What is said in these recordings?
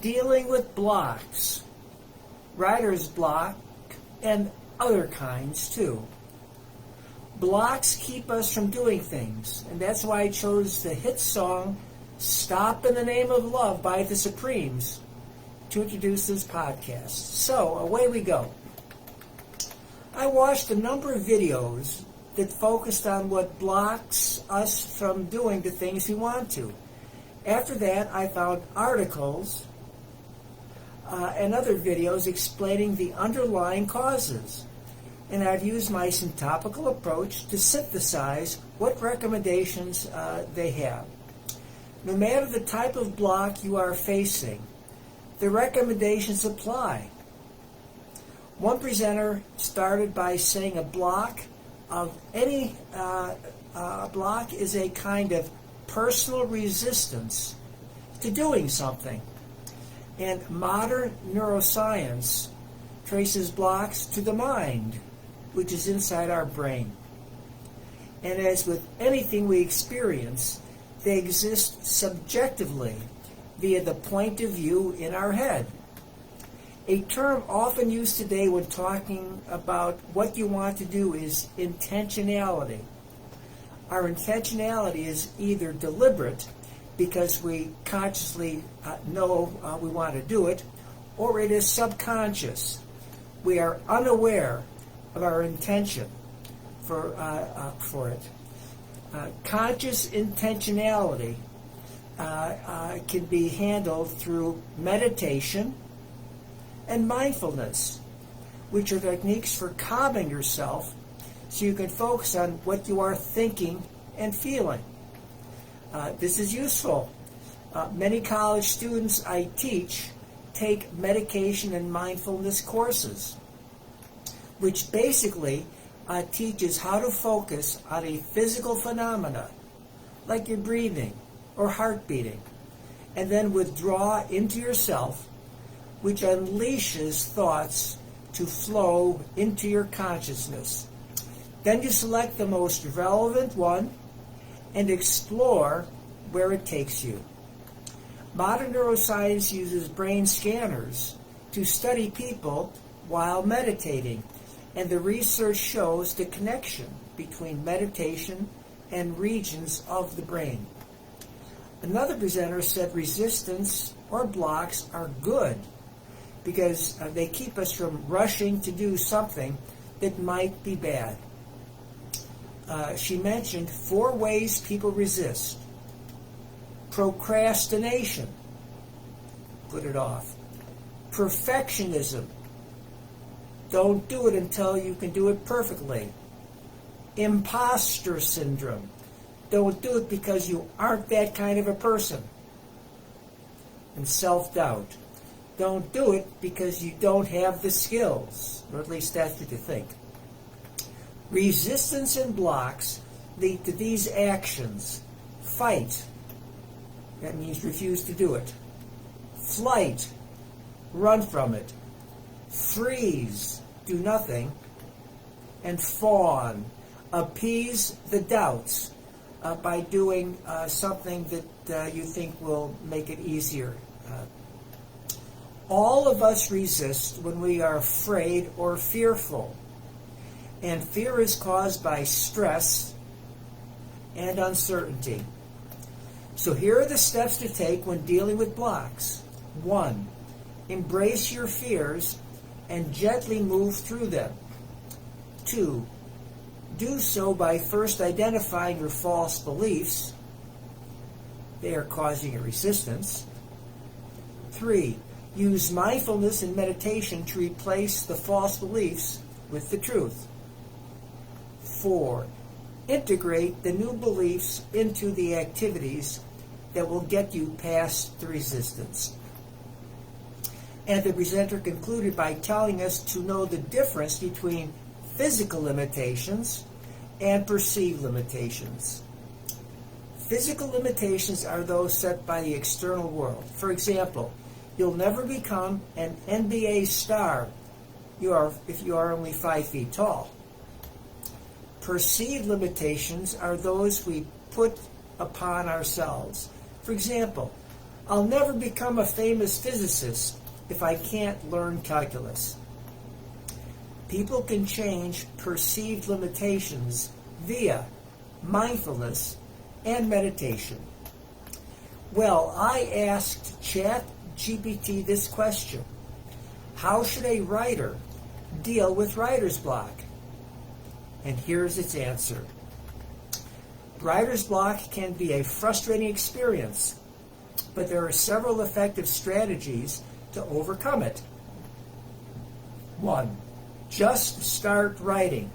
dealing with blocks, writer's block, and other kinds too. Blocks keep us from doing things, and that's why I chose the hit song Stop in the Name of Love by the Supremes to introduce this podcast. So, away we go. I watched a number of videos that focused on what blocks us from doing the things we want to. After that, I found articles and other videos explaining the underlying causes. And I've used my syntopical approach to synthesize what recommendations they have. No matter the type of block you are facing, the recommendations apply. One presenter started by saying a block of any block is a kind of personal resistance to doing something. And modern neuroscience traces blocks to the mind, which is inside our brain. And as with anything we experience, they exist subjectively via the point of view in our head. A term often used today when talking about what you want to do is intentionality. Our intentionality is either deliberate, because we consciously know we want to do it, or it is subconscious. We are unaware of our intention for it. Conscious intentionality can be handled through meditation and mindfulness, which are techniques for calming yourself so you can focus on what you are thinking and feeling. This is useful. Many college students I teach take meditation and mindfulness courses, which basically teaches how to focus on a physical phenomena, like your breathing or heart beating, and then withdraw into yourself, which unleashes thoughts to flow into your consciousness. Then you select the most relevant one and explore where it takes you. Modern neuroscience uses brain scanners to study people while meditating, and the research shows the connection between meditation and regions of the brain. Another presenter said resistance or blocks are good because they keep us from rushing to do something that might be bad. She mentioned 4 ways people resist. Procrastination, put it off. Perfectionism, don't do it until you can do it perfectly. Imposter syndrome, don't do it because you aren't that kind of a person. And self-doubt, don't do it because you don't have the skills, or at least that's what you think. Resistance and blocks lead to these actions. Fight, that means refuse to do it. Flight, run from it. Freeze, do nothing. And fawn, appease the doubts by doing something that you think will make it easier. All of us resist when we are afraid or fearful. And fear is caused by stress and uncertainty. So here are the steps to take when dealing with blocks. 1, embrace your fears and gently move through them. 2, do so by first identifying your false beliefs. They are causing a resistance. 3, use mindfulness and meditation to replace the false beliefs with the truth. 4, integrate the new beliefs into the activities that will get you past the resistance. And the presenter concluded by telling us to know the difference between physical limitations and perceived limitations. Physical limitations are those set by the external world. For example, you'll never become an NBA star if you are only 5 feet tall. Perceived limitations are those we put upon ourselves. For example, I'll never become a famous physicist if I can't learn calculus. People can change perceived limitations via mindfulness and meditation. Well, I asked ChatGPT this question: how should a writer deal with writer's block? And here's its answer. Writer's block can be a frustrating experience, but there are several effective strategies to overcome it. 1. Just start writing.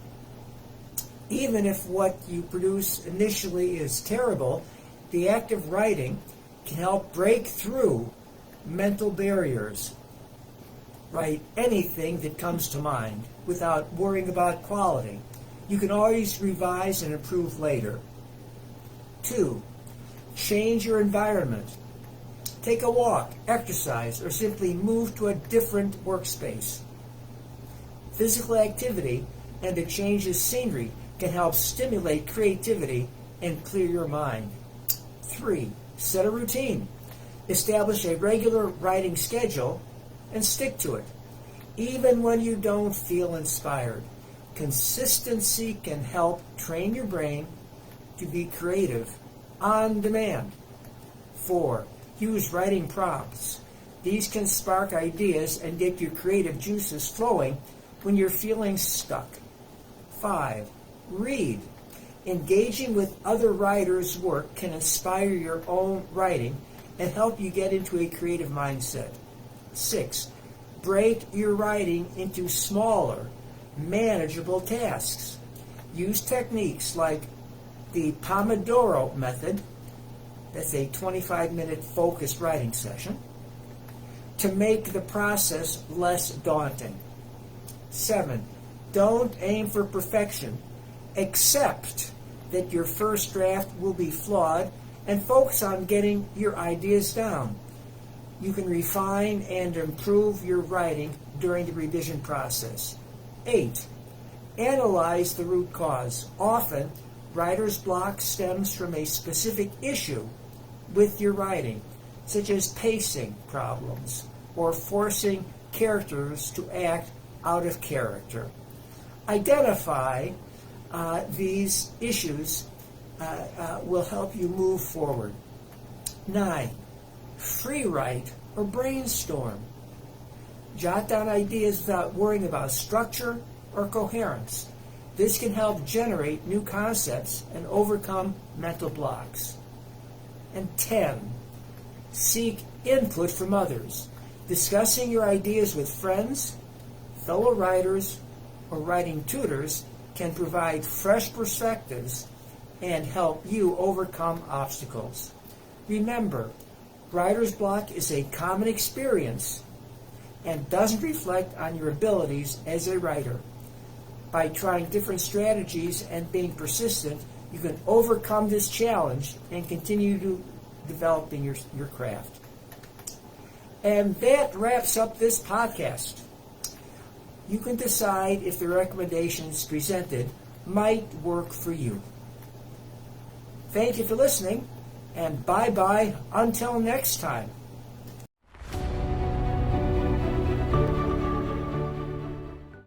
Even if what you produce initially is terrible, the act of writing can help break through mental barriers. Write anything that comes to mind without worrying about quality. You can always revise and improve later. 2. Change your environment. Take a walk, exercise, or simply move to a different workspace. Physical activity and a change of scenery can help stimulate creativity and clear your mind. 3. Set a routine. Establish a regular writing schedule and stick to it. Even when you don't feel inspired, consistency can help train your brain to be creative on demand. 4. Use writing prompts. These can spark ideas and get your creative juices flowing when you're feeling stuck. 5. Read. Engaging with other writers' work can inspire your own writing and help you get into a creative mindset. 6. Break your writing into smaller, manageable tasks. Use techniques like the Pomodoro method, that's a 25-minute focused writing session, to make the process less daunting. 7. Don't aim for perfection. Accept that your first draft will be flawed and focus on getting your ideas down. You can refine and improve your writing during the revision process. 8. Analyze the root cause. Often, writer's block stems from a specific issue with your writing, such as pacing problems or forcing characters to act out of character. Identify these issues will help you move forward. 9. Free write or brainstorm. Jot down ideas without worrying about structure or coherence. This can help generate new concepts and overcome mental blocks. And 10. Seek input from others. Discussing your ideas with friends, fellow writers, or writing tutors can provide fresh perspectives and help you overcome obstacles. Remember, writer's block is a common experience and doesn't reflect on your abilities as a writer. By trying different strategies and being persistent, you can overcome this challenge and continue to developing your craft. And that wraps up this podcast. You can decide if the recommendations presented might work for you. Thank you for listening, and bye-bye until next time.